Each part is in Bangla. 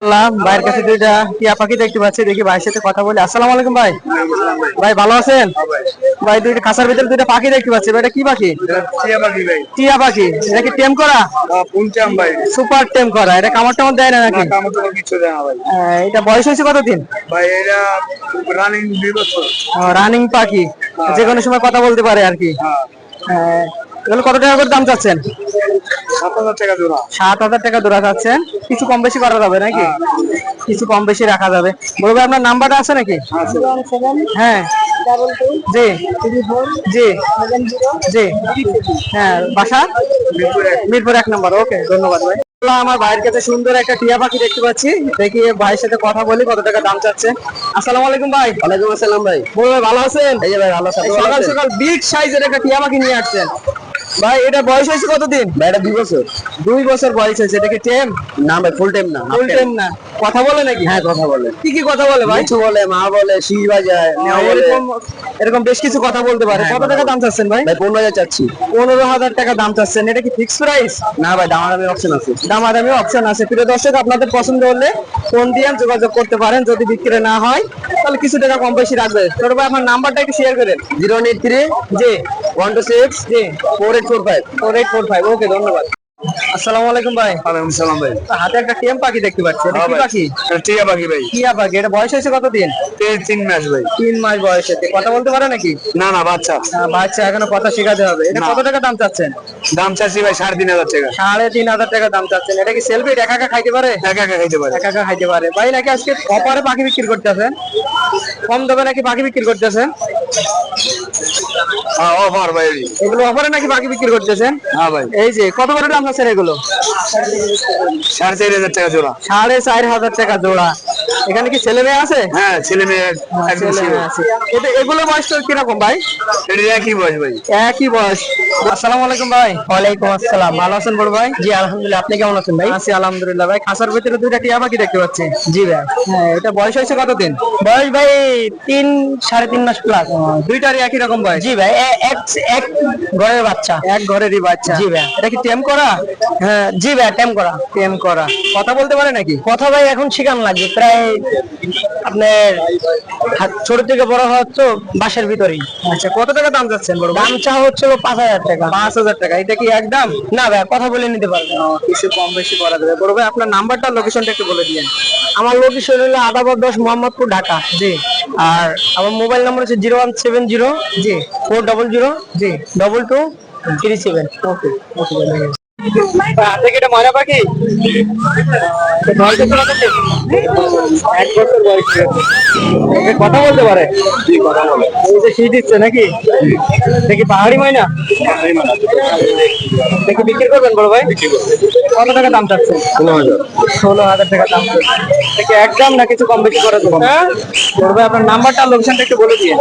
ভাইয়ের কাছে দুইটা টিয়া পাখি দেখতে পাচ্ছি, দেখি ভাইয়ের সাথে কথা বলি। আসসালামু আলাইকুম ভাই। ভাই ভালো আছেন? ভাই দুইটা খাঁচার ভিতরে দুইটা পাখি দেখতে পাচ্ছি, ভাই এটা কি পাখি? টিয়া পাখি ভাই। টিয়া পাখি। এটা কি টেম করা? ফুল টেম ভাই। সুপার টেম করা। এটা কামড় টামড় দেয় না না, নাকি? কামড় টামড় কিছু দেয় না ভাই। এটা বয়স হয়েছে কতদিন? ভাই এটা রানিং 2 বছর। রানিং পাখি, যে কোনো সময় কথা বলতে পারে আর কি। হ্যাঁ, এগুলো কত টাকা করে দাম চাচ্ছেন? 7,000 টাকা জোড়া। 7,000 টাকা জোড়া চাচ্ছেন। কিছু কম বেশি করা যাবে নাকি? কিছু কম বেশি রাখা যাবে। বড় ভাই আপনার নাম্বারটা আছে নাকি? আছে। হ্যাঁ জি জি জি হ্যাঁ, বাসা মিরপুর 1 নম্বর। ওকে, ধন্যবাদ ভাই। আমার ভাইয়ের কাছে সুন্দর একটা টিয়া পাখি দেখতে পাচ্ছি, দেখি ভাইয়ের সাথে কথা বলি কত টাকা দাম চাচ্ছে। আসসালামু আলাইকুম ভাই। ওয়ালাইকুম আসসালাম ভাই। বড় ভাই ভালো আছেন? এই যে ভাই ভালো আছি। সকাল সকাল বিগ সাইজের একটা টিয়া পাখি নিয়ে আসছেন ভাই, এটা বয়স হয়েছে কতদিন? ভাই এটা 2 বছর। 2 বছর বয়স হয়েছে। এটা কি টেম? না ভাই ফুল টাইম না। ফুল টেম না। কথা বলে নাকি? হ্যাঁ কথা বলে। কি কি কথা বলে ভাই? কিছু বলে, মা বলে, শি বাজায়, নেওয়া বলে। এরকম এরকম বেশ কিছু কথা বলতে পারে। কত টাকা দাম চাচ্ছেন ভাই? ভাই 15,000 চাচ্ছি। 15,000 টাকা দাম চাচ্ছেন। এটা কি ফিক্স প্রাইস? না ভাই দামাদামি অপশন আছে। দামাদামি অপশন আছে। প্রিয় দর্শক, আপনাদের পছন্দ হলে ফোন দিয়ে যোগাযোগ করতে পারেন। যদি বিক্রি না হয় তাহলে কিছু টাকা কম বেশি রাখবে। ছোট ভাই আপনার নাম্বারটা একটু শেয়ার করেন। 083 জি 126 জি 4845। 4845। ওকে, ধন্যবাদ। আসসালামু আলাইকুম ভাই। ওয়ালাইকুম সালাম ভাই। হাতে একটা টিএম পাখি দেখতে পাচ্ছি, এটা হ্যাঁ কি ভাই। পাখি? এটা টিয়া পাখি ভাই। টিয়া পাখি। এটা বয়স হয়েছে কতদিন? 3 মাস ভাই। 3 মাস বয়স হয়েছে। কথা বলতে পারে নাকি? না না, বাচ্চা। বাচ্চা, এখনো কথা শেখাতে হবে। এটা না। কত টাকা দাম চাচ্ছেন? দাম চাচ্ছি ভাই 3,500 টাকা। 3,500 টাকা দাম চাচ্ছেন। এটা কি সেলফি একা একা খাইতে পারে? একা একা খাইতে পারে। একা একা খাইতে পারে ভাই। নাকি আজকে অফারে পাখি বিক্রি করতেছেন? কম দামে নাকি পাখি বিক্রি করতেছেন? হ্যাঁ, অফার ভাই। এগুলো অফারে নাকি পাখি বিক্রি করতেছেন? হ্যাঁ ভাই। এই যে কত করে দাম চাচ্ছেন এগুলো? 4,500 টাকা জোড়া। 4,500 টাকা জোড়া। এখানে কি ছেলে মেয়ে আছে? হ্যাঁ, ছেলে মেয়ে একদম ছেলে ছিল। মেয়ে আছে। এগুলো বয়স তো কিরকম ভাই? এটা একই বয়স ভাই। একই বয়স। আসসালামু আলাইকুম ভাই। ওয়ালাইকুম আসসালাম। ভালো আছেন বড় ভাই? জি আলহামদুলিল্লাহ। আপনি কেমন আছেন ভাই? আছি আলহামদুলিল্লাহ ভাই। খাঁচার ভিতরে দুইটা টিয়া পাখি দেখতে পাচ্ছি। জি ভাই। হ্যাঁ, এটা বয়স হয়েছে কতদিন? বয়স ভাই 3 সাড়ে 3 মাস প্লাস। দুইটারই একই রকম বয়স? জি ভাই এক এক ঘরের বাচ্চা। এক ঘরেরই বাচ্চা। জি ভাই। এটা কি টেম করা? হ্যাঁ জি ভাই টাইম করা। টেম করা। কথা বলতে পারে নাকি? কথা ভাই এখন শেখানো লাগবে প্রায় আপনার ছোট থেকে বড় হওয়ার তো বাসার ভিতরেই। আচ্ছা, কত টাকা দাম যাচ্ছেন বড় ভাই? দাম চা হচ্ছিল 5,000 টাকা। 5,000 টাকা। এটা কি একদম? না ভাই কথা বলে নিতে পারবেন। কিছু কম বেশি করা যাবে। বড় ভাই আপনার নাম্বারটা লোকেশনটা একটু বলে দিয়েন। আমার লোকেশন হলো আদাবাদ 10 মোহাম্মদপুর ঢাকা। জি আর আমার মোবাইল নাম্বার হচ্ছে 0170 জি 400 জি 2237। ওকে ওকে ভাই। হাতে কি এটা ময়না পাখি? এটা বয়স কত কতদিন? 1 বছর বয়স হয়েছে। এটা কথা বলতে পারে? জি, কথা বলে। এই যে শীত দিচ্ছে নাকি? দেখি পাহাড়ি ময়না। দেখি বিক্রি করবেন বড় ভাই? কত টাকা দাম চাচ্ছেন? 16,000। 16,000 টাকা দাম চাচ্ছেন। দেখি একদম না কিছু কম বেশি করা যাবে? হ্যাঁ বড় ভাই আপনার নাম্বারটা লোকেশনটা একটু বলে দিয়ে।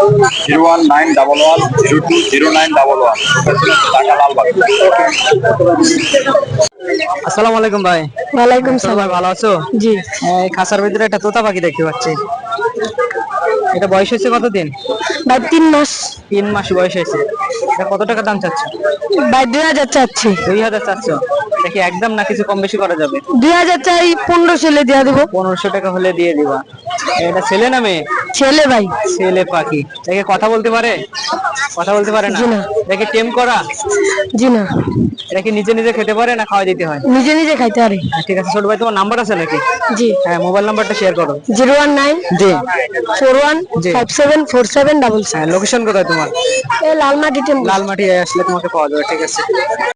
01911020911। ঢাকা লালবাগ। আসসালামু আলাইকুম ভাই। ওয়ালাইকুম ছোট ভাই ভালো আছো? জি এই খাঁচার ভিতরে একটা তোতা পাখি দেখতে পাচ্ছি। এটা বয়স হয়েছে কতদিন? ভাই 3 মাস। 3 মাস বয়স হয়েছে। এটা কত টাকা দাম চাচ্ছ? ভাই 2,000 চাচ্ছি। 2,000 চাচ্ছ। দেখি একদম না কিছু কম বেশি করা যাবে? 2,000 চাই 1500 হলে দিয়ে দেবো। 1500 টাকা হলে দিয়ে দিবা। এটা ছেলে না মেয়ে? ছেলে ভাই। ছেলে পাখি। দেখে কথা বলতে পারে? কথা বলতে পারে না? জি না। দেখে টেম করা? জি না। এটা কি নিজে নিজে খেতে পারে না খাওয়া দিতে হয়? নিজে নিজে খাইতে পারি। ঠিক আছে ছোট ভাই, তোমার নাম্বার আছে নাকি? জি হ্যাঁ, মোবাইল নাম্বারটা শেয়ার করো। 019 জি 41 জি 574777। হ্যাঁ, লোকেশন কোথায় তোমার? এই লালমাটি টেম্পল। লালমাটি আসলে তোমাকে পাওয়া যাবে। ঠিক আছে।